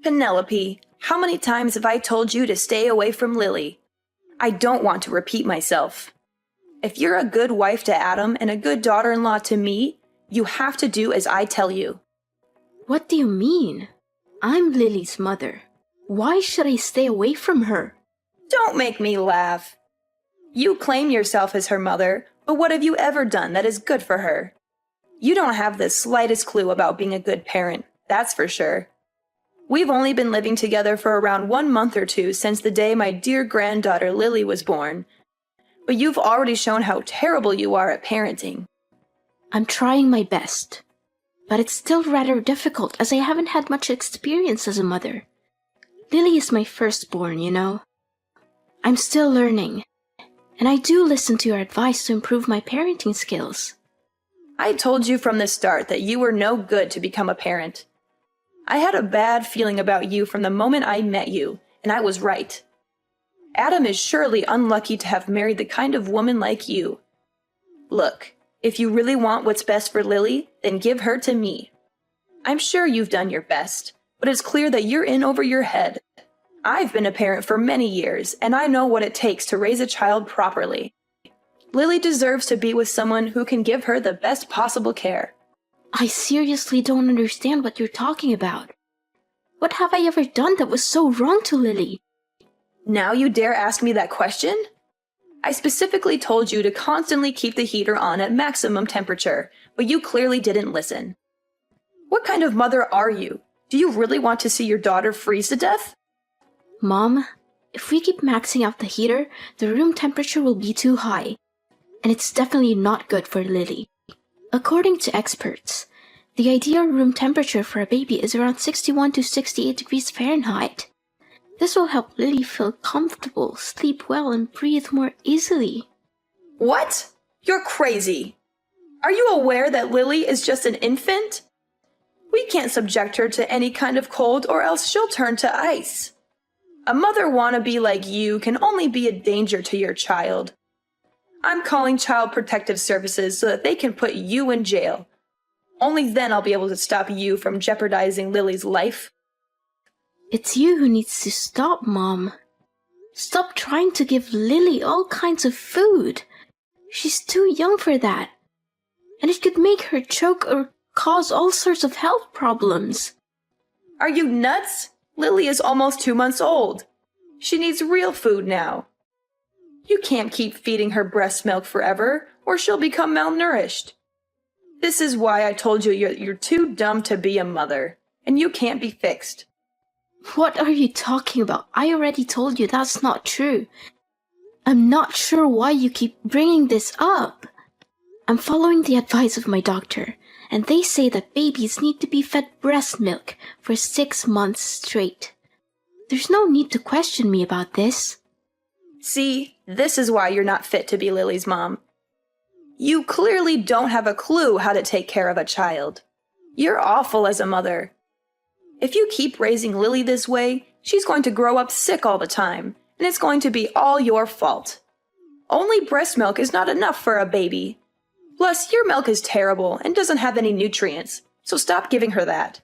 Penelope, how many times have I told you to stay away from Lily? I don't want to repeat myself. If you're a good wife to Adam and a good daughter-in-law to me, you have to do as I tell you. What do you mean? I'm Lily's mother. Why should I stay away from her? Don't make me laugh. You claim yourself as her mother, but what have you ever done that is good for her? You don't have the slightest clue about being a good parent, that's for sure. We've only been living together for around 1 month or two since the day my dear granddaughter Lily was born. But you've already shown how terrible you are at parenting. I'm trying my best. But it's still rather difficult as I haven't had much experience as a mother. Lily is my firstborn, you know. I'm still learning. And I do listen to your advice to improve my parenting skills. I told you from the start that you were no good to become a parent. I had a bad feeling about you from the moment I met you, and I was right. Adam is surely unlucky to have married the kind of woman like you. Look, if you really want what's best for Lily, then give her to me. I'm sure you've done your best, but it's clear that you're in over your head. I've been a parent for many years, and I know what it takes to raise a child properly. Lily deserves to be with someone who can give her the best possible care. I seriously don't understand what you're talking about. What have I ever done that was so wrong to Lily? Now you dare ask me that question? I specifically told you to constantly keep the heater on at maximum temperature, but you clearly didn't listen. What kind of mother are you? Do you really want to see your daughter freeze to death? Mom, if we keep maxing out the heater, the room temperature will be too high. And it's definitely not good for Lily. According to experts, the ideal room temperature for a baby is around 61 to 68 degrees Fahrenheit. This will help Lily feel comfortable, sleep well, and breathe more easily. What? You're crazy. Are you aware that Lily is just an infant? We can't subject her to any kind of cold or else she'll turn to ice. A mother wannabe like you can only be a danger to your child. I'm calling Child Protective Services so that they can put you in jail. Only then I'll be able to stop you from jeopardizing Lily's life. It's you who needs to stop, Mom. Stop trying to give Lily all kinds of food. She's too young for that. And it could make her choke or cause all sorts of health problems. Are you nuts? Lily is almost 2 months old. She needs real food now. You can't keep feeding her breast milk forever, or she'll become malnourished. This is why I told you you're too dumb to be a mother, and you can't be fixed. What are you talking about? I already told you that's not true. I'm not sure why you keep bringing this up. I'm following the advice of my doctor, and they say that babies need to be fed breast milk for 6 months straight. There's no need to question me about this. See, this is why you're not fit to be Lily's mom. You clearly don't have a clue how to take care of a child. You're awful as a mother. If you keep raising Lily this way, she's going to grow up sick all the time, and it's going to be all your fault. Only breast milk is not enough for a baby. Plus, your milk is terrible and doesn't have any nutrients, so stop giving her that.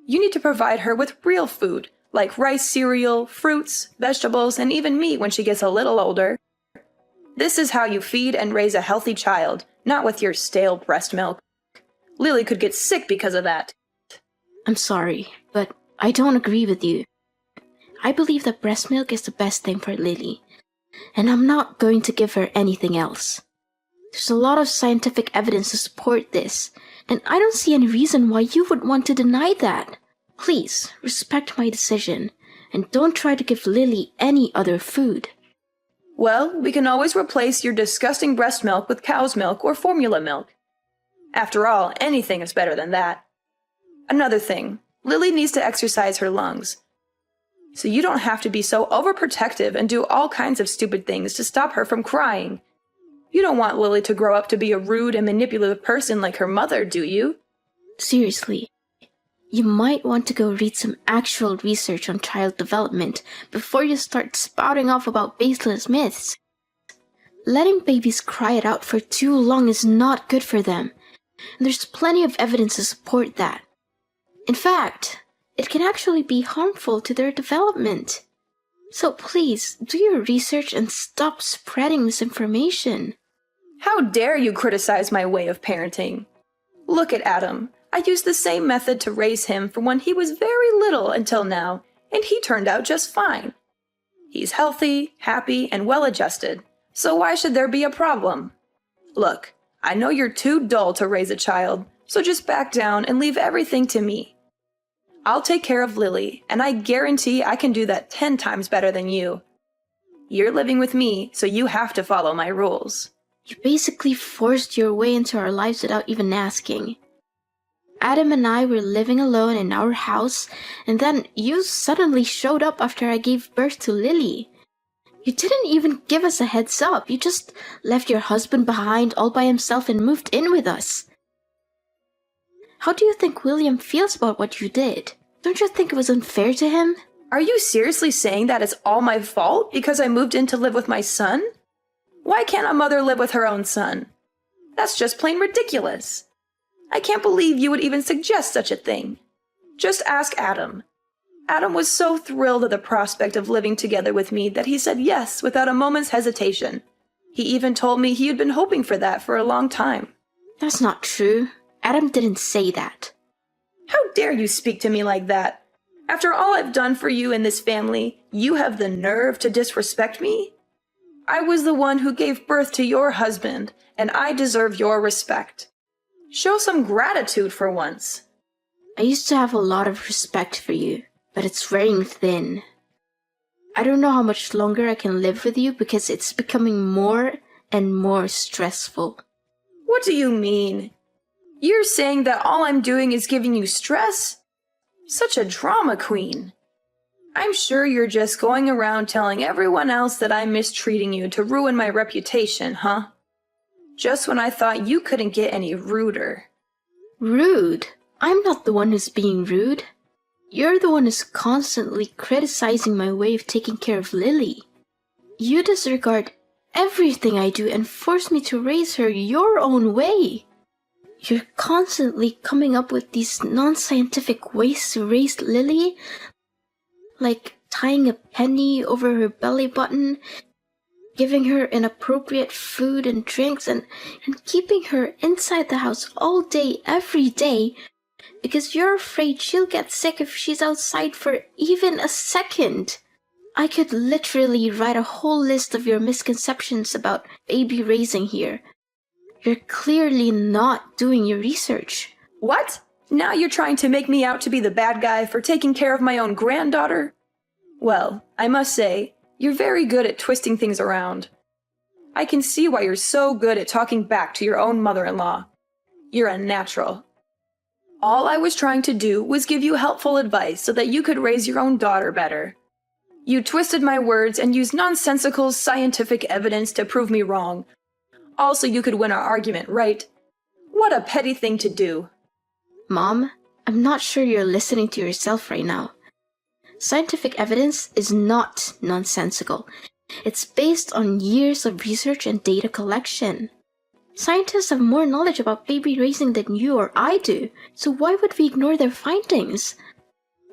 You need to provide her with real food, like rice cereal, fruits, vegetables, and even meat when she gets a little older. This is how you feed and raise a healthy child, not with your stale breast milk. Lily could get sick because of that. I'm sorry, but I don't agree with you. I believe that breast milk is the best thing for Lily, and I'm not going to give her anything else. There's a lot of scientific evidence to support this, and I don't see any reason why you would want to deny that. Please, respect my decision, and don't try to give Lily any other food. Well, we can always replace your disgusting breast milk with cow's milk or formula milk. After all, anything is better than that. Another thing, Lily needs to exercise her lungs. So you don't have to be so overprotective and do all kinds of stupid things to stop her from crying. You don't want Lily to grow up to be a rude and manipulative person like her mother, do you? Seriously, you might want to go read some actual research on child development before you start spouting off about baseless myths. Letting babies cry it out for too long is not good for them, and there's plenty of evidence to support that. In fact, it can actually be harmful to their development. So please, do your research and stop spreading misinformation. How dare you criticize my way of parenting? Look at Adam. I used the same method to raise him from when he was very little until now, and he turned out just fine. He's healthy, happy, and well-adjusted, so why should there be a problem? Look, I know you're too dull to raise a child, so just back down and leave everything to me. I'll take care of Lily, and I guarantee I can do that 10 times better than you. You're living with me, so you have to follow my rules. You basically forced your way into our lives without even asking. Adam and I were living alone in our house, and then you suddenly showed up after I gave birth to Lily. You didn't even give us a heads up. You just left your husband behind all by himself and moved in with us. How do you think William feels about what you did? Don't you think it was unfair to him? Are you seriously saying that it's all my fault because I moved in to live with my son? Why can't a mother live with her own son? That's just plain ridiculous. I can't believe you would even suggest such a thing. Just ask Adam. Adam was so thrilled at the prospect of living together with me that he said yes without a moment's hesitation. He even told me he had been hoping for that for a long time. That's not true. Adam didn't say that. How dare you speak to me like that? After all I've done for you in this family, you have the nerve to disrespect me? I was the one who gave birth to your husband, and I deserve your respect. Show some gratitude for once. I used to have a lot of respect for you, but it's wearing thin. I don't know how much longer I can live with you because it's becoming more and more stressful. What do you mean? You're saying that all I'm doing is giving you stress? Such a drama queen. I'm sure you're just going around telling everyone else that I'm mistreating you to ruin my reputation, huh? Just when I thought you couldn't get any ruder. Rude? I'm not the one who's being rude. You're the one who's constantly criticizing my way of taking care of Lily. You disregard everything I do and force me to raise her your own way. You're constantly coming up with these non-scientific ways to raise Lily, like tying a penny over her belly button, giving her inappropriate food and drinks, and keeping her inside the house all day, every day, because you're afraid she'll get sick if she's outside for even a second. I could literally write a whole list of your misconceptions about baby raising here. You're clearly not doing your research. What? Now you're trying to make me out to be the bad guy for taking care of my own granddaughter? Well, I must say, you're very good at twisting things around. I can see why you're so good at talking back to your own mother-in-law. You're a natural. All I was trying to do was give you helpful advice so that you could raise your own daughter better. You twisted my words and used nonsensical scientific evidence to prove me wrong. Also, you could win our argument, right? What a petty thing to do. Mom, I'm not sure you're listening to yourself right now. Scientific evidence is not nonsensical. It's based on years of research and data collection. Scientists have more knowledge about baby raising than you or I do, so why would we ignore their findings?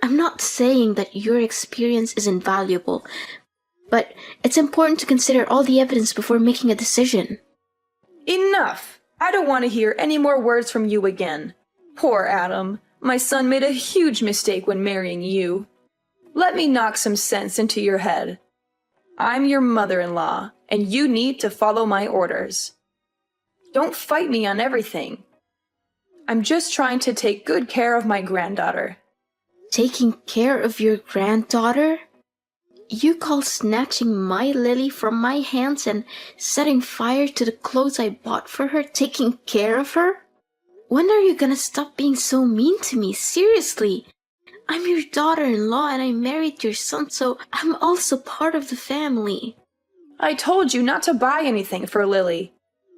I'm not saying that your experience is invaluable, but it's important to consider all the evidence before making a decision. Enough! I don't want to hear any more words from you again. Poor Adam. My son made a huge mistake when marrying you. Let me knock some sense into your head. I'm your mother-in-law, and you need to follow my orders. Don't fight me on everything. I'm just trying to take good care of my granddaughter. Taking care of your granddaughter? You call snatching my Lily from my hands and setting fire to the clothes I bought for her taking care of her? When are you gonna stop being so mean to me? Seriously. I'm your daughter-in-law and I married your son, so I'm also part of the family. I told you not to buy anything for Lily.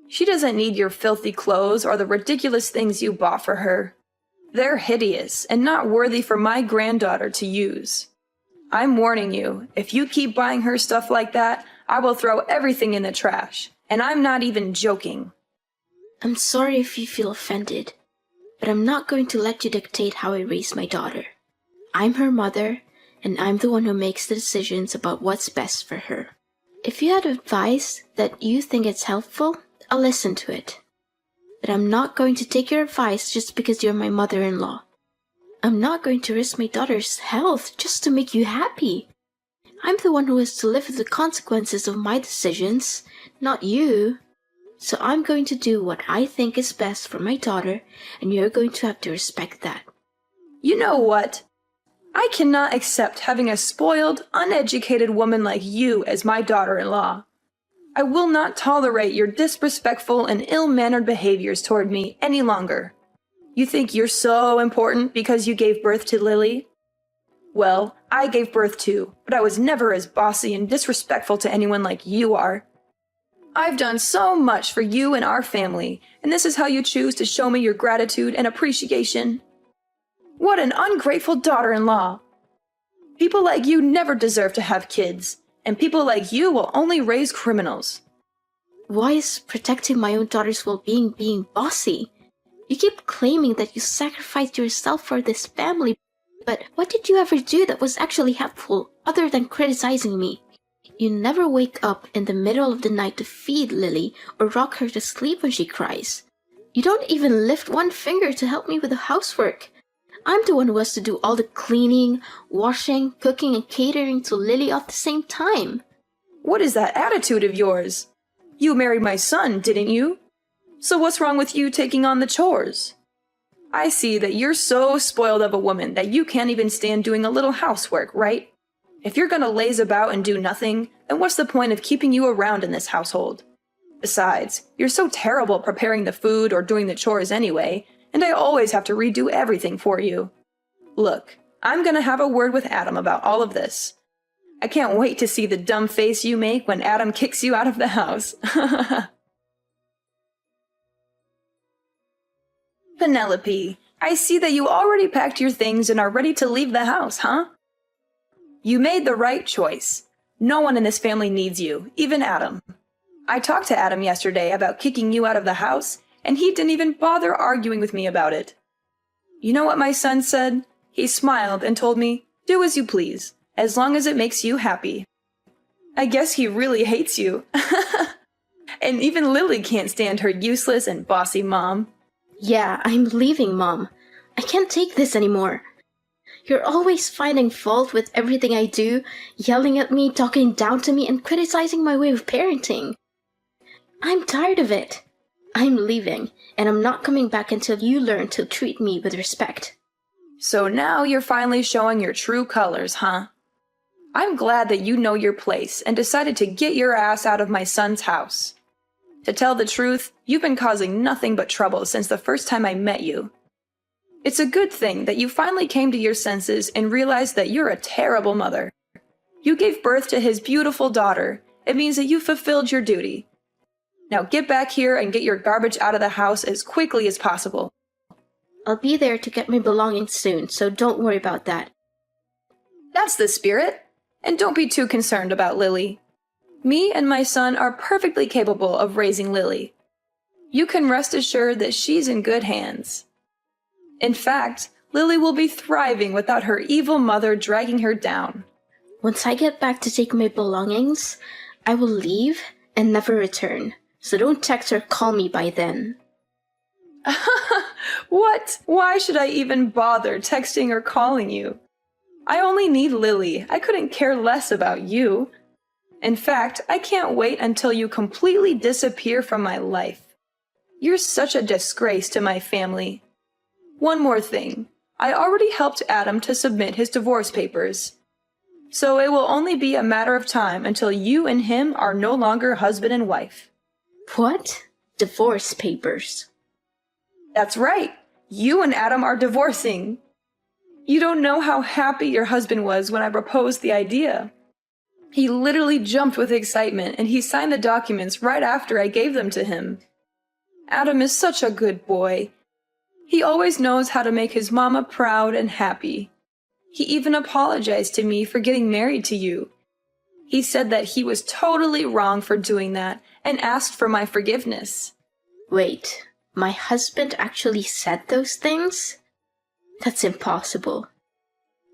She doesn't need your filthy clothes or the ridiculous things you bought for her. They're hideous and not worthy for my granddaughter to use. I'm warning you, if you keep buying her stuff like that, I will throw everything in the trash. And I'm not even joking. I'm sorry if you feel offended, but I'm not going to let you dictate how I raise my daughter. I'm her mother, and I'm the one who makes the decisions about what's best for her. If you had advice that you think is helpful, I'll listen to it. But I'm not going to take your advice just because you're my mother-in-law. I'm not going to risk my daughter's health just to make you happy. I'm the one who has to live with the consequences of my decisions, not you. So I'm going to do what I think is best for my daughter, and you're going to have to respect that. You know what? I cannot accept having a spoiled, uneducated woman like you as my daughter-in-law. I will not tolerate your disrespectful and ill-mannered behaviors toward me any longer. You think you're so important because you gave birth to Lily? Well, I gave birth too, but I was never as bossy and disrespectful to anyone like you are. I've done so much for you and our family, and this is how you choose to show me your gratitude and appreciation? What an ungrateful daughter-in-law! People like you never deserve to have kids, and people like you will only raise criminals. Why is protecting my own daughter's well-being being bossy? You keep claiming that you sacrificed yourself for this family, but what did you ever do that was actually helpful other than criticizing me? You never wake up in the middle of the night to feed Lily or rock her to sleep when she cries. You don't even lift one finger to help me with the housework. I'm the one who has to do all the cleaning, washing, cooking, and catering to Lily at the same time. What is that attitude of yours? You married my son, didn't you? So what's wrong with you taking on the chores? I see that you're so spoiled of a woman that you can't even stand doing a little housework, right? If you're gonna laze about and do nothing, then what's the point of keeping you around in this household? Besides, you're so terrible preparing the food or doing the chores anyway, and I always have to redo everything for you. Look, I'm gonna have a word with Adam about all of this. I can't wait to see the dumb face you make when Adam kicks you out of the house. Penelope, I see that you already packed your things and are ready to leave the house, huh? You made the right choice. No one in this family needs you, even Adam. I talked to Adam yesterday about kicking you out of the house, and he didn't even bother arguing with me about it. You know what my son said? He smiled and told me, "Do as you please, as long as it makes you happy." I guess he really hates you. And even Lily can't stand her useless and bossy mom. Yeah, I'm leaving, Mom. I can't take this anymore. You're always finding fault with everything I do, yelling at me, talking down to me, and criticizing my way of parenting. I'm tired of it. I'm leaving, and I'm not coming back until you learn to treat me with respect. So now you're finally showing your true colors, huh? I'm glad that you know your place and decided to get your ass out of my son's house. To tell the truth, you've been causing nothing but trouble since the first time I met you. It's a good thing that you finally came to your senses and realized that you're a terrible mother. You gave birth to his beautiful daughter. It means that you fulfilled your duty. Now get back here and get your garbage out of the house as quickly as possible. I'll be there to get my belongings soon, so don't worry about that. That's the spirit. And don't be too concerned about Lily. Me and my son are perfectly capable of raising Lily. You can rest assured that she's in good hands. In fact, Lily will be thriving without her evil mother dragging her down. Once I get back to take my belongings, I will leave and never return, so don't text or call me by then. What? Why should I even bother texting or calling you? I only need Lily. I couldn't care less about you. In fact, I can't wait until you completely disappear from my life. You're such a disgrace to my family. One more thing. I already helped Adam to submit his divorce papers. So it will only be a matter of time until you and him are no longer husband and wife. What? Divorce papers? That's right. You and Adam are divorcing. You don't know how happy your husband was when I proposed the idea. He literally jumped with excitement, and he signed the documents right after I gave them to him. Adam is such a good boy. He always knows how to make his mama proud and happy. He even apologized to me for getting married to you. He said that he was totally wrong for doing that and asked for my forgiveness. Wait, my husband actually said those things? That's impossible.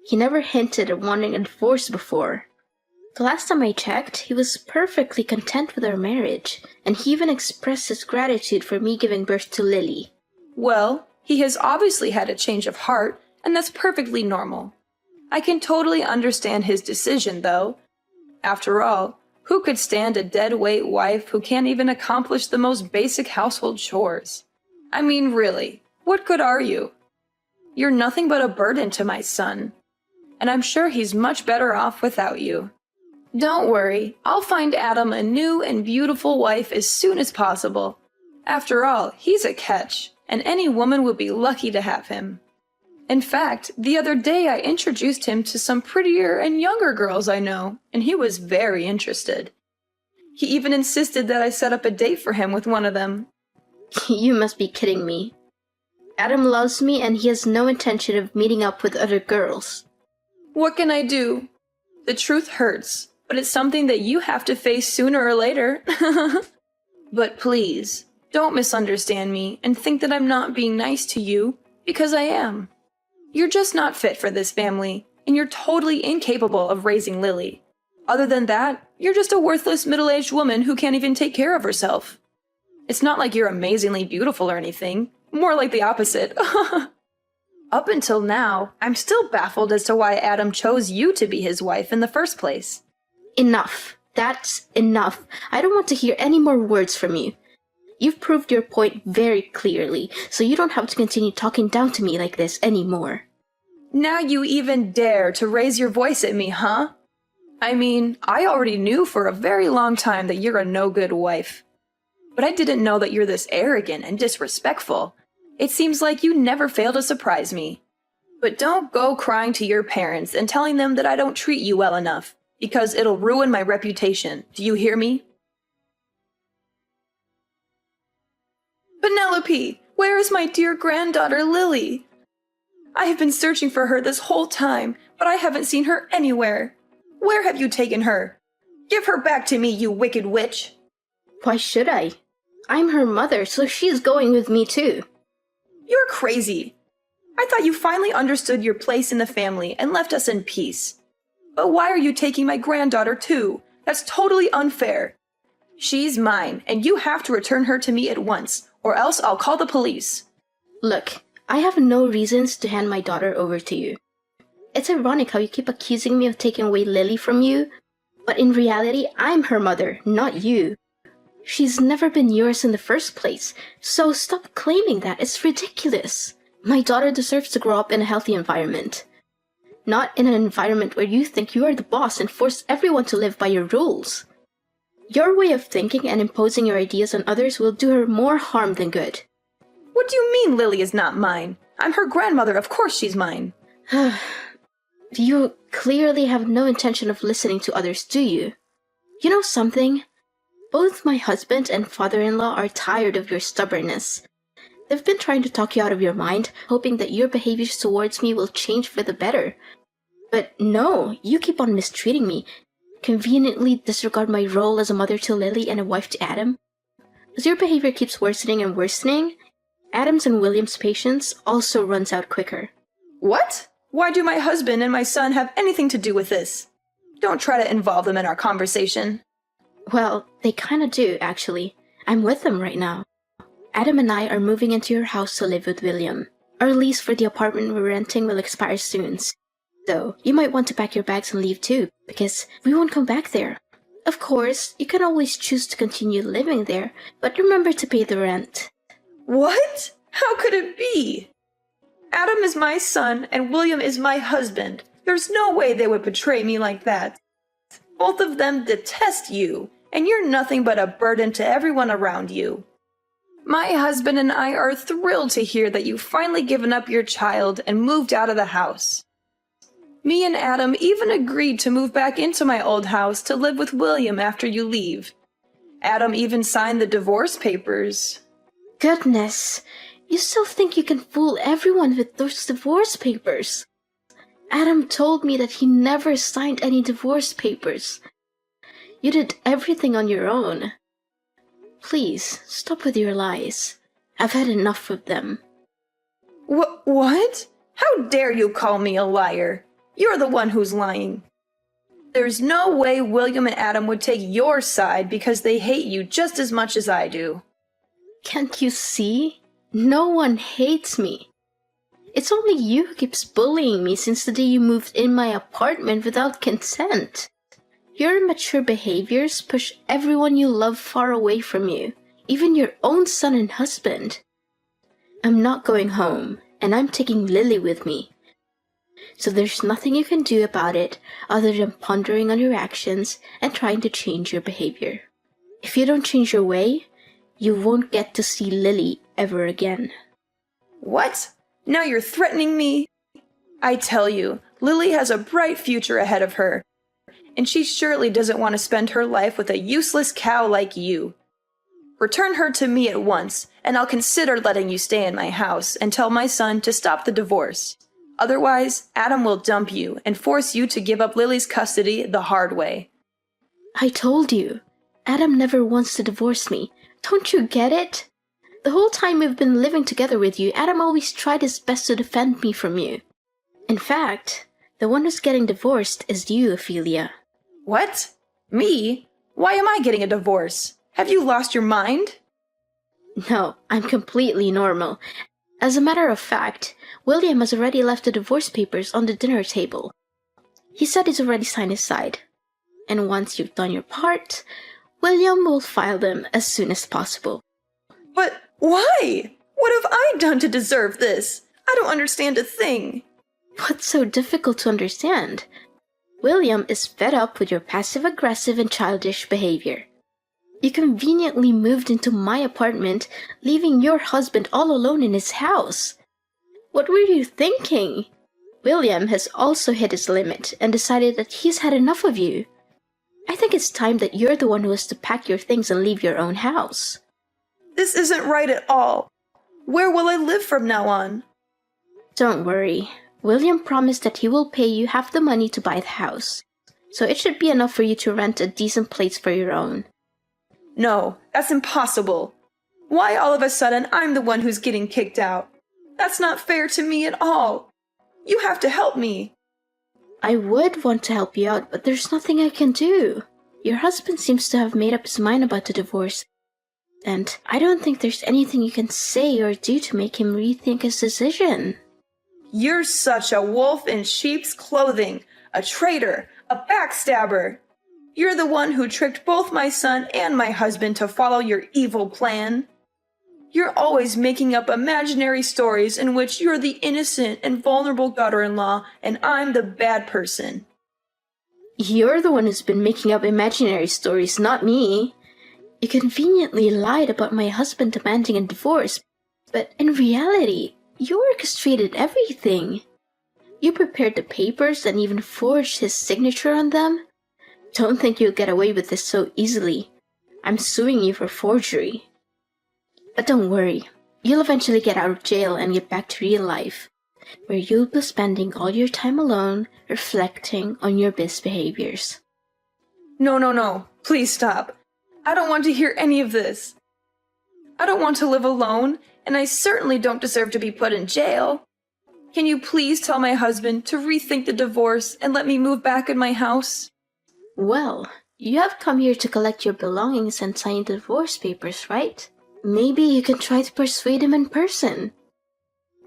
He never hinted at wanting a divorce before. The last time I checked, he was perfectly content with our marriage, and he even expressed his gratitude for me giving birth to Lily. Well, he has obviously had a change of heart, and that's perfectly normal. I can totally understand his decision, though. After all, who could stand a dead-weight wife who can't even accomplish the most basic household chores? I mean, really, what good are you? You're nothing but a burden to my son, and I'm sure he's much better off without you. Don't worry, I'll find Adam a new and beautiful wife as soon as possible. After all, he's a catch, and any woman would be lucky to have him. In fact, the other day I introduced him to some prettier and younger girls I know, and he was very interested. He even insisted that I set up a date for him with one of them. You must be kidding me. Adam loves me and he has no intention of meeting up with other girls. What can I do? The truth hurts, but it's something that you have to face sooner or later. But please, don't misunderstand me and think that I'm not being nice to you, because I am. You're just not fit for this family, and you're totally incapable of raising Lily. Other than that, you're just a worthless middle-aged woman who can't even take care of herself. It's not like you're amazingly beautiful or anything, more like the opposite. Up until now, I'm still baffled as to why Adam chose you to be his wife in the first place. Enough. That's enough. I don't want to hear any more words from you. You've proved your point very clearly, so you don't have to continue talking down to me like this anymore. Now you even dare to raise your voice at me, huh? I mean, I already knew for a very long time that you're a no-good wife. But I didn't know that you're this arrogant and disrespectful. It seems like you never fail to surprise me. But don't go crying to your parents and telling them that I don't treat you well enough, because it'll ruin my reputation. Do you hear me? Penelope, where is my dear granddaughter Lily? I have been searching for her this whole time, but I haven't seen her anywhere. Where have you taken her? Give her back to me, you wicked witch! Why should I? I'm her mother, so she's going with me too. You're crazy. I thought you finally understood your place in the family and left us in peace. But why are you taking my granddaughter too? That's totally unfair. She's mine, and you have to return her to me at once, or else I'll call the police. Look, I have no reasons to hand my daughter over to you. It's ironic how you keep accusing me of taking away Lily from you, but in reality, I'm her mother, not you. She's never been yours in the first place, so stop claiming that. It's ridiculous. My daughter deserves to grow up in a healthy environment. Not in an environment where you think you are the boss and force everyone to live by your rules. Your way of thinking and imposing your ideas on others will do her more harm than good. What do you mean Lily is not mine? I'm her grandmother, of course she's mine. You clearly have no intention of listening to others, do you? You know something? Both my husband and father-in-law are tired of your stubbornness. They've been trying to talk you out of your mind, hoping that your behaviors towards me will change for the better. But no, you keep on mistreating me, conveniently disregard my role as a mother to Lily and a wife to Adam. As your behavior keeps worsening and worsening, Adam's and William's patience also runs out quicker. What? Why do my husband and my son have anything to do with this? Don't try to involve them in our conversation. Well, they kinda do, actually. I'm with them right now. Adam and I are moving into your house to live with William. Our lease for the apartment we're renting will expire soon, so you might want to pack your bags and leave too, because we won't come back there. Of course, you can always choose to continue living there, but remember to pay the rent. What? How could it be? Adam is my son and William is my husband. There's no way they would betray me like that. Both of them detest you, and you're nothing but a burden to everyone around you. My husband and I are thrilled to hear that you've finally given up your child and moved out of the house. Me and Adam even agreed to move back into my old house to live with William after you leave. Adam even signed the divorce papers. Goodness, you still think you can fool everyone with those divorce papers? Adam told me that he never signed any divorce papers. You did everything on your own. Please, stop with your lies. I've had enough of them. What? How dare you call me a liar? You're the one who's lying. There's no way William and Adam would take your side because they hate you just as much as I do. Can't you see? No one hates me. It's only you who keeps bullying me since the day you moved in my apartment without consent. Your immature behaviors push everyone you love far away from you, even your own son and husband. I'm not going home, and I'm taking Lily with me. So there's nothing you can do about it other than pondering on your actions and trying to change your behavior. If you don't change your way, you won't get to see Lily ever again. What? Now you're threatening me? I tell you, Lily has a bright future ahead of her, and she surely doesn't want to spend her life with a useless cow like you. Return her to me at once, and I'll consider letting you stay in my house and tell my son to stop the divorce. Otherwise, Adam will dump you and force you to give up Lily's custody the hard way. I told you, Adam never wants to divorce me. Don't you get it? The whole time we've been living together with you, Adam always tried his best to defend me from you. In fact, the one who's getting divorced is you, Ophelia. What? Me? Why am I getting a divorce? Have you lost your mind? No, I'm completely normal. As a matter of fact, William has already left the divorce papers on the dinner table. He said he's already signed his side. And once you've done your part, William will file them as soon as possible. But why? What have I done to deserve this? I don't understand a thing. What's so difficult to understand? William is fed up with your passive-aggressive and childish behavior. You conveniently moved into my apartment, leaving your husband all alone in his house. What were you thinking? William has also hit his limit and decided that he's had enough of you. I think it's time that you're the one who has to pack your things and leave your own house. This isn't right at all. Where will I live from now on? Don't worry. William promised that he will pay you half the money to buy the house, so it should be enough for you to rent a decent place for your own. No, that's impossible. Why all of a sudden I'm the one who's getting kicked out? That's not fair to me at all. You have to help me. I would want to help you out, but there's nothing I can do. Your husband seems to have made up his mind about the divorce, and I don't think there's anything you can say or do to make him rethink his decision. You're such a wolf in sheep's clothing, a traitor, a backstabber. You're the one who tricked both my son and my husband to follow your evil plan. You're always making up imaginary stories in which you're the innocent and vulnerable daughter-in-law and I'm the bad person. You're the one who's been making up imaginary stories, not me. You conveniently lied about my husband demanding a divorce, but in reality, you orchestrated everything. You prepared the papers and even forged his signature on them. Don't think you'll get away with this so easily. I'm suing you for forgery. But don't worry, you'll eventually get out of jail and get back to real life, where you'll be spending all your time alone, reflecting on your misbehaviors. No. Please stop. I don't want to hear any of this. I don't want to live alone, and I certainly don't deserve to be put in jail. Can you please tell my husband to rethink the divorce and let me move back in my house? Well, you have come here to collect your belongings and sign the divorce papers, right? Maybe you can try to persuade him in person.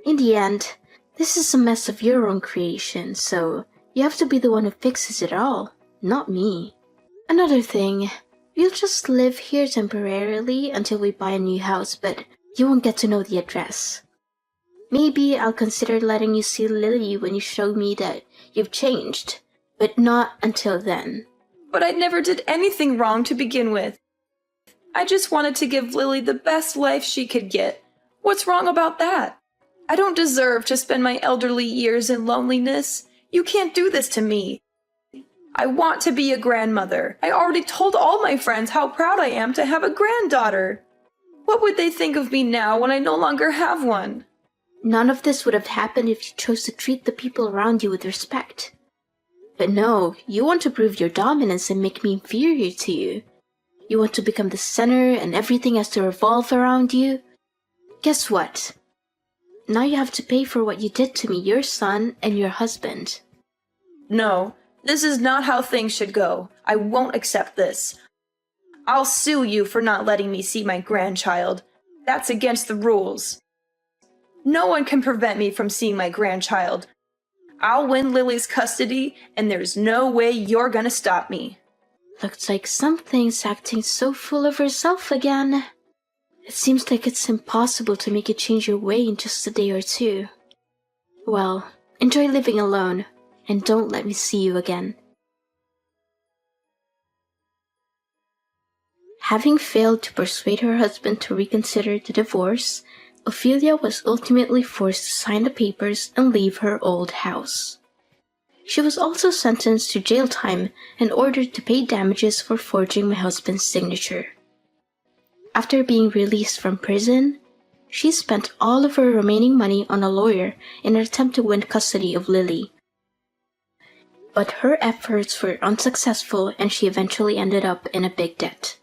In the end, this is a mess of your own creation, so you have to be the one who fixes it all, not me. Another thing, you'll just live here temporarily until we buy a new house, but you won't get to know the address. Maybe I'll consider letting you see Lily when you show me that you've changed, but not until then. But I never did anything wrong to begin with. I just wanted to give Lily the best life she could get. What's wrong about that? I don't deserve to spend my elderly years in loneliness. You can't do this to me. I want to be a grandmother. I already told all my friends how proud I am to have a granddaughter. What would they think of me now when I no longer have one? None of this would have happened if you chose to treat the people around you with respect. But no, you want to prove your dominance and make me inferior to you. You want to become the center and everything has to revolve around you. Guess what? Now you have to pay for what you did to me, your son, and your husband. No, this is not how things should go. I won't accept this. I'll sue you for not letting me see my grandchild. That's against the rules. No one can prevent me from seeing my grandchild. I'll win Lily's custody, and there's no way you're gonna stop me. Looks like something's acting so full of herself again. It seems like it's impossible to make you change your way in just a day or two. Well, enjoy living alone, and don't let me see you again. Having failed to persuade her husband to reconsider the divorce, Ophelia was ultimately forced to sign the papers and leave her old house. She was also sentenced to jail time and ordered to pay damages for forging my husband's signature. After being released from prison, she spent all of her remaining money on a lawyer in an attempt to win custody of Lily. But her efforts were unsuccessful and she eventually ended up in a big debt.